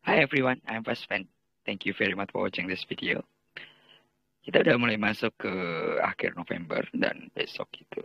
Hi everyone, I'm Fasven. Thank you very much for watching this video. Kita udah mulai masuk ke akhir November dan besok itu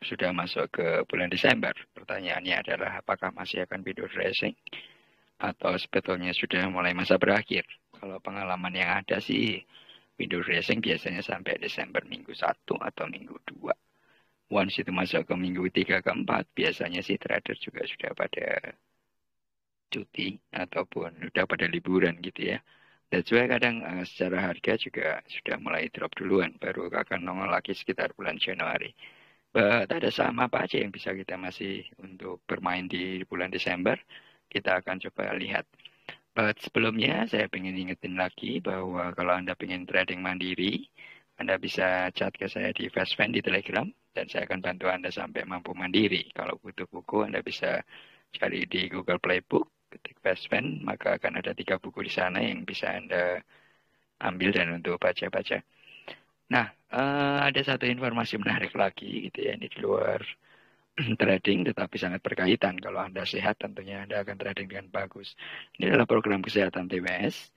sudah masuk ke bulan Desember. Pertanyaannya adalah apakah masih akan window dressing atau sebetulnya sudah mulai masa berakhir. Kalau pengalaman yang ada sih window dressing biasanya sampai Desember minggu 1 atau minggu 2. Once itu masuk ke minggu 3 ke 4, biasanya sih trader juga sudah pada cuti ataupun sudah pada liburan gitu ya. That's why kadang secara harga juga sudah mulai drop duluan, baru akan nongol lagi sekitar bulan Januari. But ada saham apa aja yang bisa kita masih untuk bermain di bulan Desember, kita akan coba lihat. But sebelumnya saya pengen ingetin lagi bahwa kalau Anda pengen trading mandiri, Anda bisa chat ke saya di Fastfan di Telegram, dan saya akan bantu Anda sampai mampu mandiri. Kalau butuh buku, Anda bisa cari di Google Playbook, ketik Fastfan, maka akan ada 3 buku di sana yang bisa Anda ambil dan untuk baca-baca. Nah, ada satu informasi menarik lagi gitu ya, ini di luar trading tetapi sangat berkaitan. Kalau Anda sehat tentunya Anda akan trading dengan bagus. Ini adalah program kesehatan TWS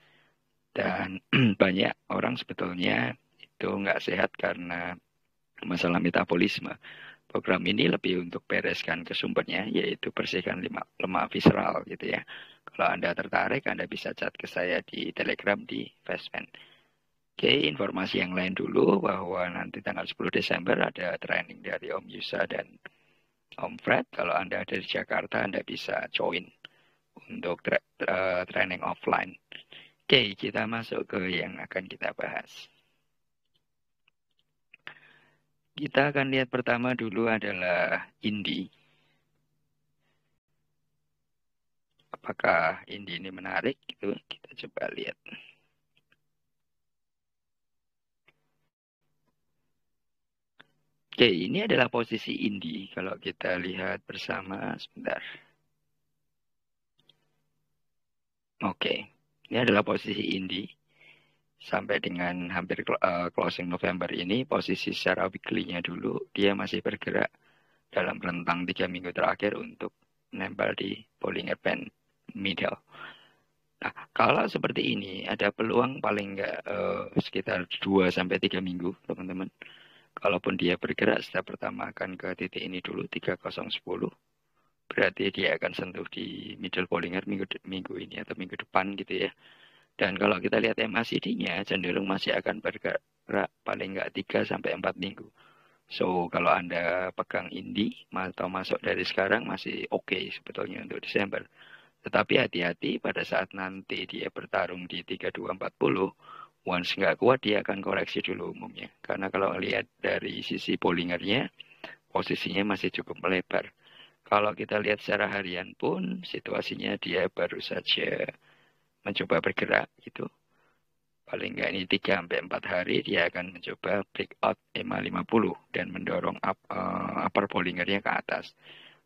dan banyak orang sebetulnya itu nggak sehat karena masalah metabolisme. Program ini lebih untuk bereskan ke sumbernya, yaitu bersihkan lemak visceral gitu ya. Kalau Anda tertarik, Anda bisa chat ke saya di Telegram di Fastman. Oke, informasi yang lain dulu bahwa nanti tanggal 10 Desember ada training dari Om Yusa dan Om Fred. Kalau Anda ada di Jakarta, Anda bisa join untuk training offline. Oke, kita masuk ke yang akan kita bahas. Kita akan lihat pertama dulu adalah Indi. Apakah Indi ini menarik? Itu kita coba lihat. Oke, ini adalah posisi Indi. Kalau kita lihat bersama, sebentar. Oke, ini adalah posisi Indi. Sampai dengan hampir closing November ini, posisi secara weekly-nya dulu, dia masih bergerak dalam rentang 3 minggu terakhir untuk menempel di Bollinger Band middle. Nah, kalau seperti ini, ada peluang paling nggak sekitar 2-3 minggu, teman-teman. Kalaupun dia bergerak, step pertama akan ke titik ini dulu, 3010. Berarti dia akan sentuh di middle Bollinger minggu ini atau minggu depan gitu ya. Dan kalau kita lihat MACD-nya, cenderung masih akan bergerak paling nggak 3-4 minggu. So, kalau Anda pegang Indi atau masuk dari sekarang masih oke sebetulnya untuk Desember. Tetapi hati-hati pada saat nanti dia bertarung di 3240, once nggak kuat dia akan koreksi dulu umumnya. Karena kalau lihat dari sisi Bollingernya, posisinya masih cukup melebar. Kalau kita lihat secara harian pun, situasinya dia baru saja mencoba bergerak gitu. Paling nggak ini 3-4 hari dia akan mencoba breakout EMA 50 dan mendorong upper Bollingernya ke atas.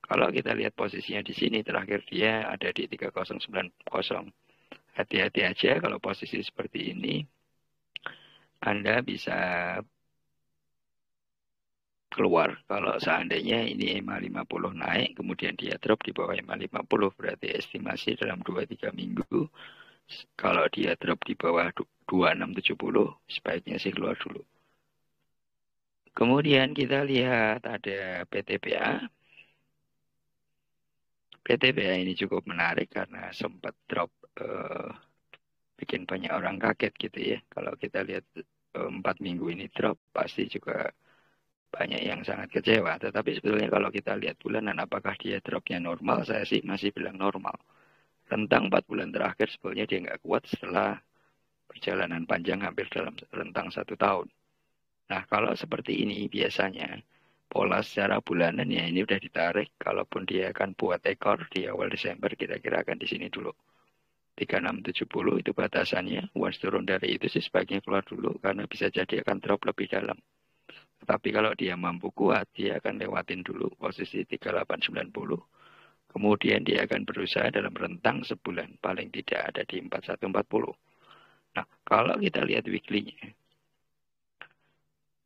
Kalau kita lihat posisinya di sini terakhir dia ada di 3090. Hati-hati aja kalau posisi seperti ini. Anda bisa keluar kalau seandainya ini EMA 50 naik kemudian dia drop di bawah EMA 50, berarti estimasi dalam 2-3 minggu kalau dia drop di bawah 2670 sebaiknya sih keluar dulu. Kemudian kita lihat ada PTBA. PTBA ini cukup menarik karena sempat drop bikin banyak orang kaget gitu ya. Kalau kita lihat 4 minggu ini drop pasti juga banyak yang sangat kecewa. Tetapi sebetulnya kalau kita lihat bulanan apakah dia dropnya normal, saya sih masih bilang normal. Rentang 4 bulan terakhir sebetulnya dia nggak kuat setelah perjalanan panjang hampir dalam rentang 1 tahun. Nah, kalau seperti ini biasanya pola secara bulanan ya ini udah ditarik. Kalaupun dia akan buat ekor di awal Desember, kira-kira akan di sini dulu. 3670 itu batasannya. Once turun dari itu sih sebaiknya keluar dulu karena bisa jadi akan drop lebih dalam. Tetapi kalau dia mampu kuat, dia akan lewatin dulu posisi 3890. Kemudian dia akan berusaha dalam rentang sebulan. Paling tidak ada di 4140. Nah, kalau kita lihat weekly-nya,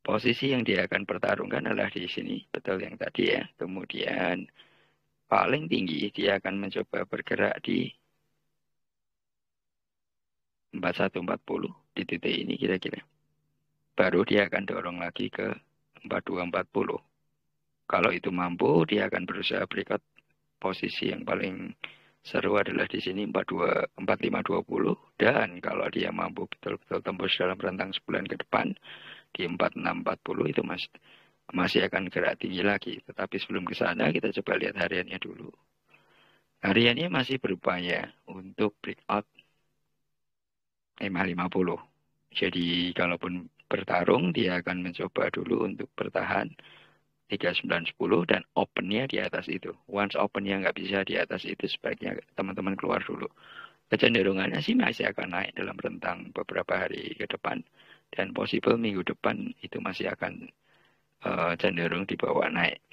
posisi yang dia akan pertarungkan adalah di sini, betul yang tadi ya. Kemudian paling tinggi dia akan mencoba bergerak di 4140 di titik ini kira-kira. Baru dia akan dorong lagi ke 4240. Kalau itu mampu, dia akan berusaha breakout. Posisi yang paling seru adalah di sini 4520, dan kalau dia mampu betul-betul tembus dalam rentang sebulan ke depan di 4640 itu masih akan gerak tinggi lagi. Tetapi sebelum ke sana kita coba lihat hariannya dulu. Hariannya masih berupaya untuk breakout EMA 50. Jadi kalaupun bertarung dia akan mencoba dulu untuk bertahan 3910 dan opennya di atas itu. Once opennya nggak bisa di atas itu, sebaiknya teman-teman keluar dulu. Kecenderungannya sih masih akan naik dalam rentang beberapa hari ke depan, dan possible minggu depan itu masih akan cenderung dibawa naik.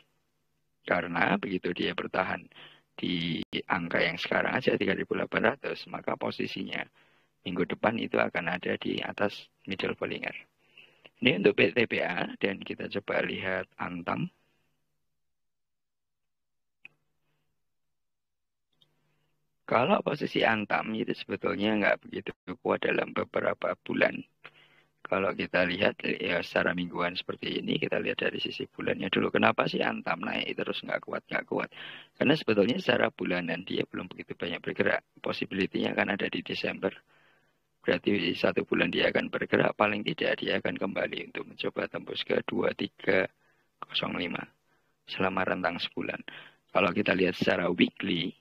Karena begitu dia bertahan di angka yang sekarang aja 3.800, maka posisinya minggu depan itu akan ada di atas middle Bollinger. Ini untuk PTBA, dan kita coba lihat Antam. Kalau posisi Antam itu sebetulnya nggak begitu kuat dalam beberapa bulan. Kalau kita lihat ya secara mingguan seperti ini, kita lihat dari sisi bulannya dulu. Kenapa sih Antam naik terus nggak kuat? Karena sebetulnya secara bulanan dia belum begitu banyak bergerak. Possibility-nya akan ada di Desember. Berarti 1 bulan dia akan bergerak, paling tidak dia akan kembali untuk mencoba tembus ke 2305 selama rentang sebulan. Kalau kita lihat secara weekly,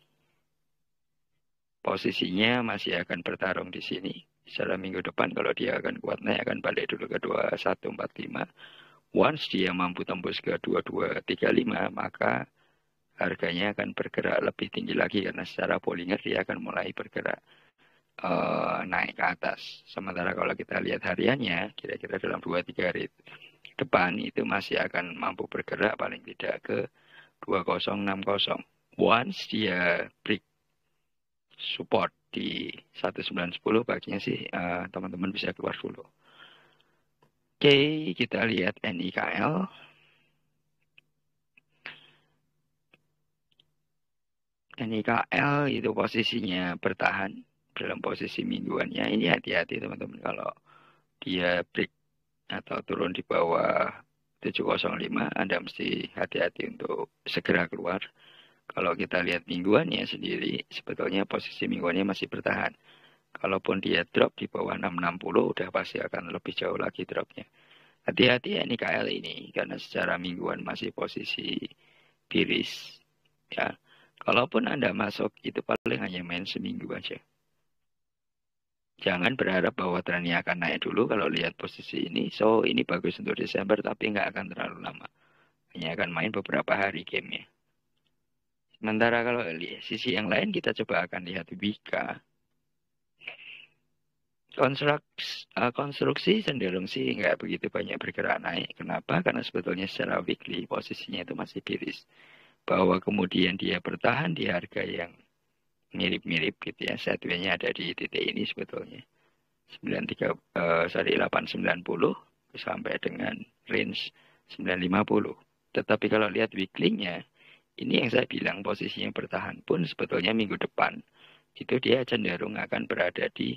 posisinya masih akan bertarung di sini. Secara minggu depan kalau dia akan kuat naik, akan balik dulu ke 2145. Once dia mampu tembus ke 2235, maka harganya akan bergerak lebih tinggi lagi, karena secara Bollinger dia akan mulai bergerak naik ke atas. Sementara kalau kita lihat hariannya, kira-kira dalam 2-3 hari depan itu masih akan mampu bergerak paling tidak ke 2060. Once dia break support di 1910, baiknya sih teman-teman bisa keluar dulu. Oke, kita lihat NIKL. NIKL itu posisinya bertahan dalam posisi mingguannya. Ini hati-hati teman-teman, kalau dia break atau turun di bawah 705, Anda mesti hati-hati untuk segera keluar. Kalau kita lihat mingguannya sendiri, sebetulnya posisi mingguannya masih bertahan. Kalaupun dia drop di bawah 660, udah pasti akan lebih jauh lagi dropnya. Hati-hati ya NIKL ini, karena secara mingguan masih posisi tiris. Ya, kalaupun Anda masuk, itu paling hanya main seminggu aja. Jangan berharap bahwa trennya akan naik dulu kalau lihat posisi ini. So, ini bagus untuk Desember, tapi nggak akan terlalu lama. Hanya akan main beberapa hari gamenya. Sementara kalau sisi yang lain, kita coba akan lihat Wika. Konstruksi cenderung sih nggak begitu banyak bergerak naik. Kenapa? Karena sebetulnya secara weekly posisinya itu masih tiris. Bahwa kemudian dia bertahan di harga yang mirip-mirip gitu ya. Sideways-nya ada di titik ini sebetulnya. 890 sampai dengan range 950. Tetapi kalau lihat weekly-nya, ini yang saya bilang posisinya bertahan pun sebetulnya minggu depan itu dia cenderung akan berada di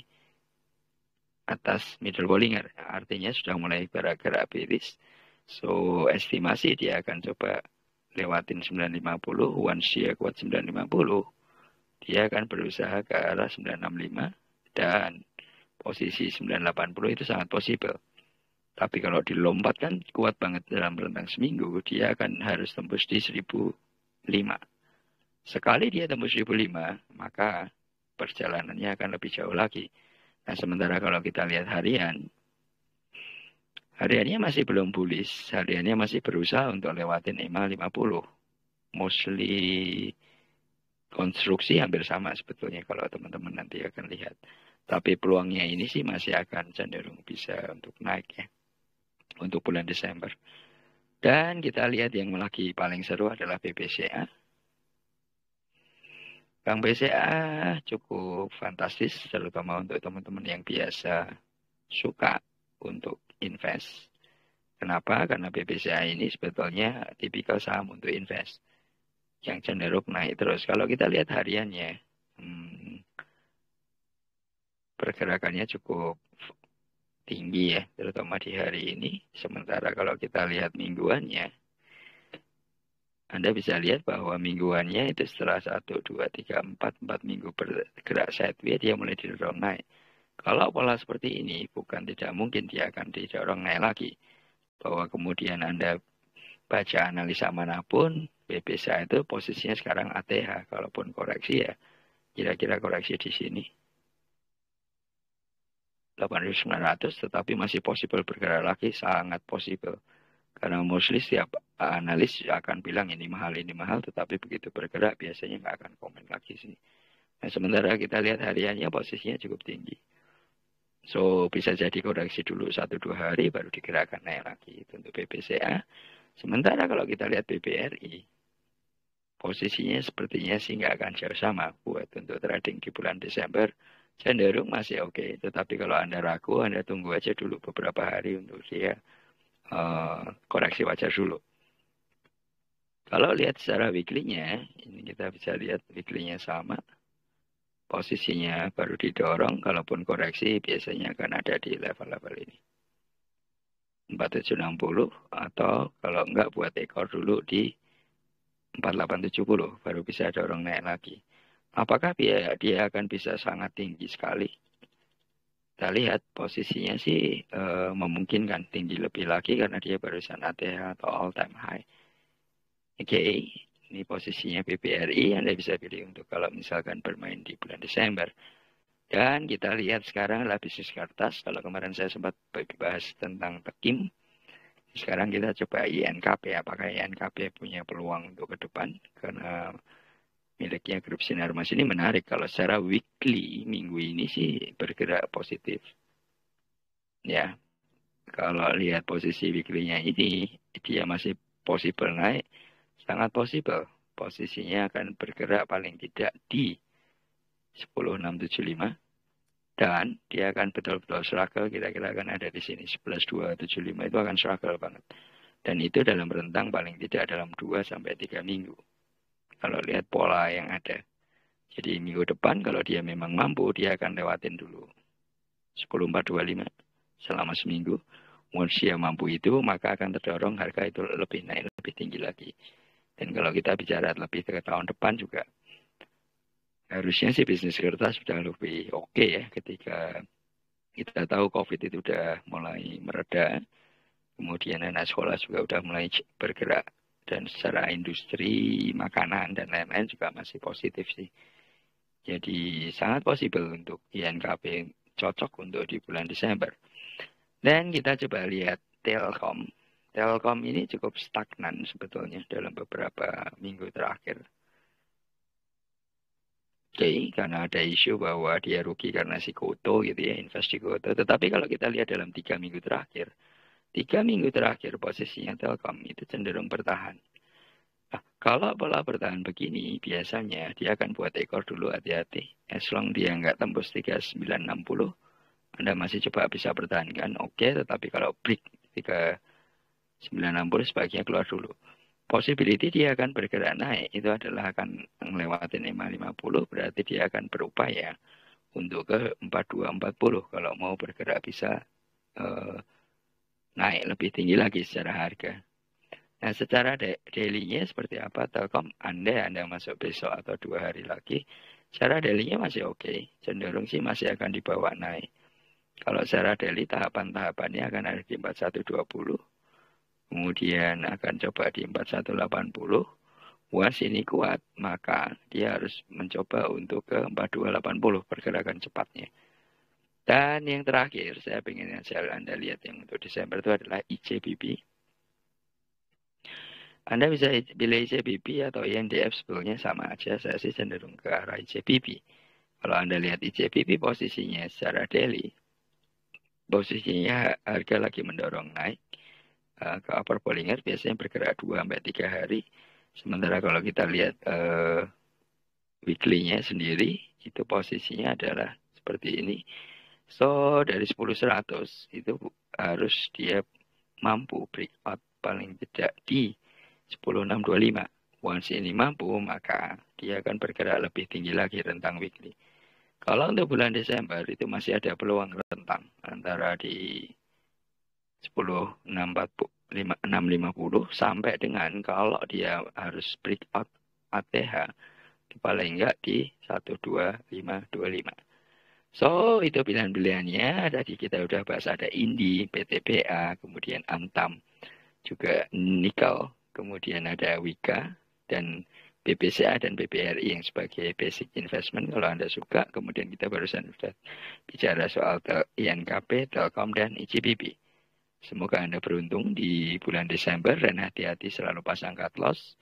atas middle Bollinger. Artinya sudah mulai gerak-gerak bearish. So, estimasi dia akan coba lewatin 950. Once dia kuat 950, dia akan berusaha ke arah 965. Dan posisi 980 itu sangat possible. Tapi kalau dilompatkan kuat banget dalam rentang seminggu, dia akan harus tembus di 1005. Sekali dia tembus 1005, maka perjalanannya akan lebih jauh lagi. Nah, sementara kalau kita lihat hariannya masih belum bullish. Hariannya masih berusaha untuk lewatin EMA 50. Mostly konstruksi hampir sama sebetulnya kalau teman-teman nanti akan lihat. Tapi peluangnya ini sih masih akan cenderung bisa untuk naik ya, untuk bulan Desember. Dan kita lihat yang lagi paling seru adalah BBCA. Bank BCA cukup fantastis, terutama untuk teman-teman yang biasa suka untuk invest. Kenapa? Karena BBCA ini sebetulnya tipikal saham untuk invest yang cenderung naik terus. Kalau kita lihat hariannya, pergerakannya cukup tinggi ya, terutama di hari ini. Sementara kalau kita lihat mingguannya, Anda bisa lihat bahwa mingguannya itu setelah 1, 2, 3, 4 minggu bergerak sideways, dia mulai didorong naik. Kalau pola seperti ini, bukan tidak mungkin dia akan didorong naik lagi. Bahwa kemudian Anda baca analisa manapun, BPSA itu posisinya sekarang ATH. Kalaupun koreksi ya, kira-kira koreksi di sini. 8.900, tetapi masih possible bergerak lagi, sangat possible. Karena mostly setiap analis akan bilang ini mahal, tetapi begitu bergerak biasanya nggak akan komen lagi sih. Nah, sementara kita lihat hariannya posisinya cukup tinggi. So, bisa jadi koreksi dulu 1-2 hari, baru digerakkan naik lagi. Itu untuk BPCA. Sementara kalau kita lihat BBRI, posisinya sepertinya sih nggak akan jauh sama buat untuk trading di bulan Desember. Cenderung masih oke. Tetapi kalau Anda ragu, Anda tunggu aja dulu beberapa hari untuk dia koreksi wajar dulu. Kalau lihat secara weekly-nya, ini kita bisa lihat weekly-nya sama. Posisinya baru didorong, kalaupun koreksi biasanya akan ada di level-level ini. 4760 atau kalau enggak buat ekor dulu di 4870 baru bisa dorong naik lagi. Apakah dia akan bisa sangat tinggi sekali? Kita lihat posisinya sih memungkinkan tinggi lebih lagi karena dia barusan ATH atau all time high. Oke, ini posisinya BBRI, Anda bisa pilih untuk kalau misalkan bermain di bulan Desember. Dan kita lihat sekarang adalah bisnis kertas. Kalau kemarin saya sempat bahas tentang Tekim, sekarang kita coba INKP. Apakah INKP punya peluang untuk ke depan? Karena miliknya grup Sinarmas ini menarik. Kalau secara weekly, minggu ini sih bergerak positif. Ya, kalau lihat posisi weekly-nya ini, dia masih possible naik. Sangat possible. Posisinya akan bergerak paling tidak di 10.675. Dan dia akan betul-betul struggle, kira-kira akan ada di sini. 11.275 itu akan struggle banget. Dan itu dalam rentang paling tidak dalam 2-3 minggu. Kalau lihat pola yang ada. Jadi minggu depan kalau dia memang mampu, dia akan lewatin dulu 10.425 selama seminggu. Once dia mampu itu, maka akan terdorong harga itu lebih naik, lebih tinggi lagi. Dan kalau kita bicara lebih ke tahun depan juga, harusnya sih bisnis kertas sudah lebih oke ya ketika kita tahu COVID itu sudah mulai mereda. Kemudian anak sekolah juga sudah mulai bergerak. Dan secara industri, makanan, dan lain-lain juga masih positif sih. Jadi sangat possible untuk INKP cocok untuk di bulan Desember. Dan kita coba lihat Telkom. Telkom ini cukup stagnan sebetulnya dalam beberapa minggu terakhir. Oke, karena ada isu bahwa dia rugi karena si Goto gitu ya, invest di Goto. Tetapi kalau kita lihat dalam 3 minggu terakhir, 3 minggu terakhir posisinya Telkom itu cenderung bertahan. Nah, kalau pola bertahan begini, biasanya dia akan buat ekor dulu, hati-hati. As long dia nggak tembus 3960, Anda masih coba bisa pertahankan, oke. Tetapi kalau break 3960, sebaiknya keluar dulu. Possibility dia akan bergerak naik, itu adalah akan ngelewatin 550, berarti dia akan berupaya untuk ke 4240. Kalau mau bergerak bisa naik lebih tinggi lagi secara harga. Nah, secara daily-nya seperti apa Telkom? Anda masuk besok atau 2 hari lagi, secara daily-nya masih oke. Cenderung sih masih akan dibawa naik. Kalau secara daily, tahapan-tahapannya akan ada di 4120. Kemudian akan coba di 4180. Once ini kuat, maka dia harus mencoba untuk ke 4280 pergerakan cepatnya. Dan yang terakhir, saya ingin Anda lihat yang untuk Desember itu adalah ICBP. Anda bisa pilih ICBP atau INDF, sebetulnya sama aja. Saya sih cenderung ke arah ICBP. Kalau Anda lihat ICBP posisinya secara daily, posisinya harga lagi mendorong naik. Ke upper Bollinger biasanya bergerak 2-3 hari. Sementara kalau kita lihat weekly-nya sendiri, itu posisinya adalah seperti ini. So, dari 10.100 itu harus dia mampu breakout paling tidak di 10.625. Once ini mampu, maka dia akan bergerak lebih tinggi lagi rentang weekly. Kalau untuk bulan Desember itu masih ada peluang rentang antara di 10,650 sampai dengan kalau dia harus breakout ATH paling enggak di 12525. So, itu pilihan-pilihannya. Tadi kita udah bahas ada Indi, PTBA, kemudian Antam, juga Nikel, kemudian ada Wika, dan BBCA dan BBRI yang sebagai basic investment kalau Anda suka. Kemudian kita barusan sudah bicara soal INKP, Telkom, dan ICBP. Semoga Anda beruntung di bulan Desember dan hati-hati selalu pasang cut loss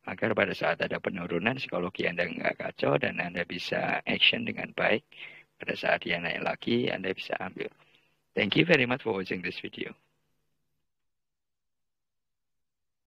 agar pada saat ada penurunan psikologi Anda nggak kacau dan Anda bisa action dengan baik. Pada saat dia naik lagi, Anda bisa ambil. Thank you very much for watching this video.